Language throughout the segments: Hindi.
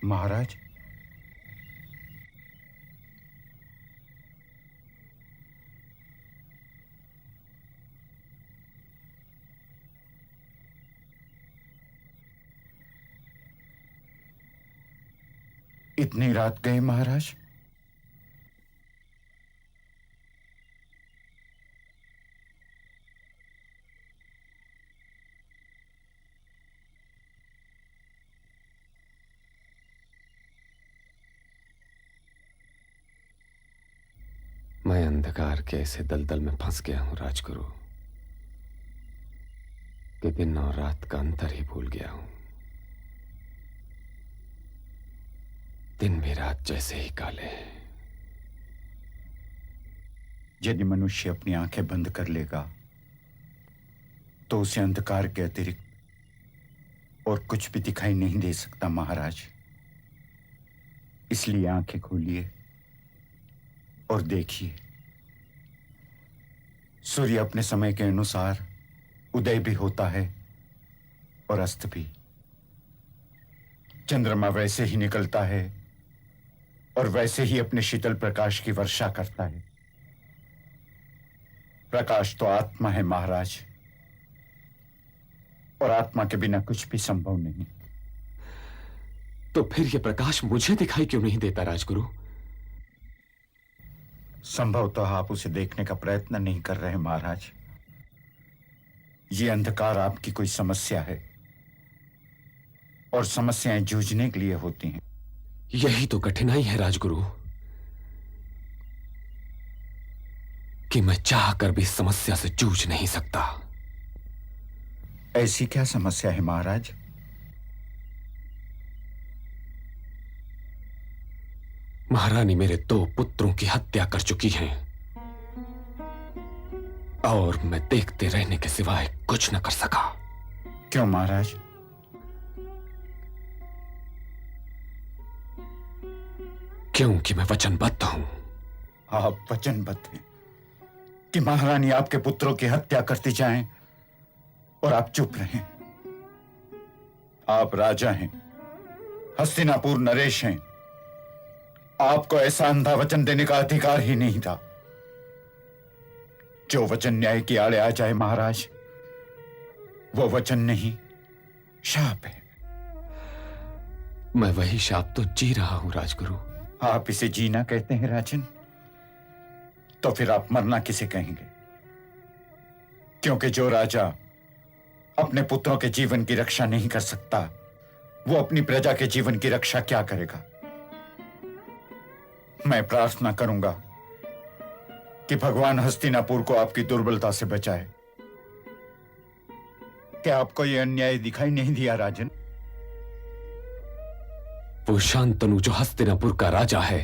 महाराज, इतनी रात गए महाराज? मैं अंधकार के ऐसे दलदल में फंस गया हूं राजगुरु कि दिन और रात का अंतर ही भूल गया हूं। दिन भी रात जैसे ही काले हैं। यदि मनुष्य अपनी आंखें बंद कर लेगा तो उसे अंधकार के अतिरिक्त और कुछ भी दिखाई नहीं दे सकता महाराज। इसलिए आंखें खोलिए और देखिए, सूर्य अपने समय के अनुसार उदय भी होता है और अस्त भी। चंद्रमा वैसे ही निकलता है और वैसे ही अपने शीतल प्रकाश की वर्षा करता है। प्रकाश तो आत्मा है महाराज, और आत्मा के बिना कुछ भी संभव नहीं। तो फिर यह प्रकाश मुझे दिखाई क्यों नहीं देता राजगुरु? संभवतः आप उसे देखने का प्रयत्न नहीं कर रहे महाराज। ये अंधकार आपकी कोई समस्या है, और समस्याएं जूझने के लिए होती हैं। यही तो कठिनाई है राजगुरु कि मैं चाहकर भी इस समस्या से जूझ नहीं सकता। ऐसी क्या समस्या है महाराज? महारानी मेरे 2 पुत्रों की हत्या कर चुकी हैं और मैं देखते रहने के सिवाय कुछ न कर सका। क्यों महाराज? क्योंकि मैं वचनबद्ध हूं। आप वचनबद्ध हैं कि महारानी आपके पुत्रों की हत्या करती जाएं और आप चुप रहें? आप राजा हैं, हस्तिनापुर नरेश हैं। आपको ऐसा अंधा वचन देने का अधिकार ही नहीं था। जो वचन न्याय की आड़े आ जाए महाराज, वो वचन नहीं, शाप है। मैं वही शाप तो जी रहा हूं राजगुरु। आप इसे जीना कहते हैं राजन? तो फिर आप मरना किसे कहेंगे? क्योंकि जो राजा अपने पुत्रों के जीवन की रक्षा नहीं कर सकता, वो अपनी प्रजा के जीवन की रक्षा क्या करेगा? मैं प्रार्थना करूंगा कि भगवान हस्तिनापुर को आपकी दुर्बलता से बचाए। क्या आपको यह अन्याय दिखाई नहीं दिया राजन? वो शांतनु जो हस्तिनापुर का राजा है,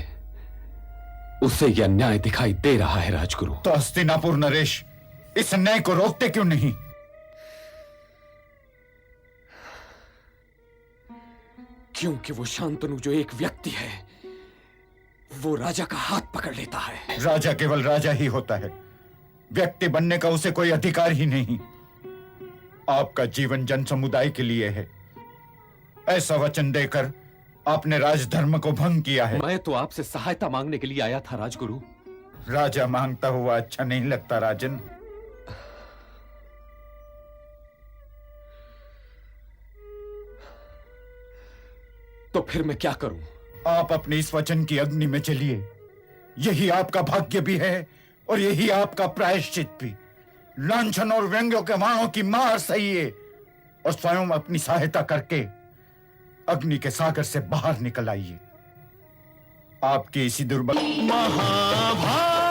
उसे यह अन्याय दिखाई दे रहा है राजगुरु। तो हस्तिनापुर नरेश इस अन्याय को रोकते क्यों नहीं? क्योंकि वो शांतनु जो एक व्यक्ति है, वो राजा का हाथ पकड़ लेता है। राजा केवल राजा ही होता है, व्यक्ति बनने का उसे कोई अधिकार ही नहीं। आपका जीवन जन समुदाय के लिए है। ऐसा वचन देकर आपने राजधर्म को भंग किया है। मैं तो आपसे सहायता मांगने के लिए आया था राजगुरु। राजा मांगता हुआ अच्छा नहीं लगता राजन। तो फिर मैं क्या करूं? आप अपने इस वचन की अग्नि में चलिए। यही आपका भाग्य भी है और यही आपका प्रायश्चित भी। लांछन और व्यंग्यों के बाणों की मार सहिए और स्वयं अपनी सहायता करके अग्नि के सागर से बाहर निकल आइए। आपकी इसी दुर्बल महाभारत।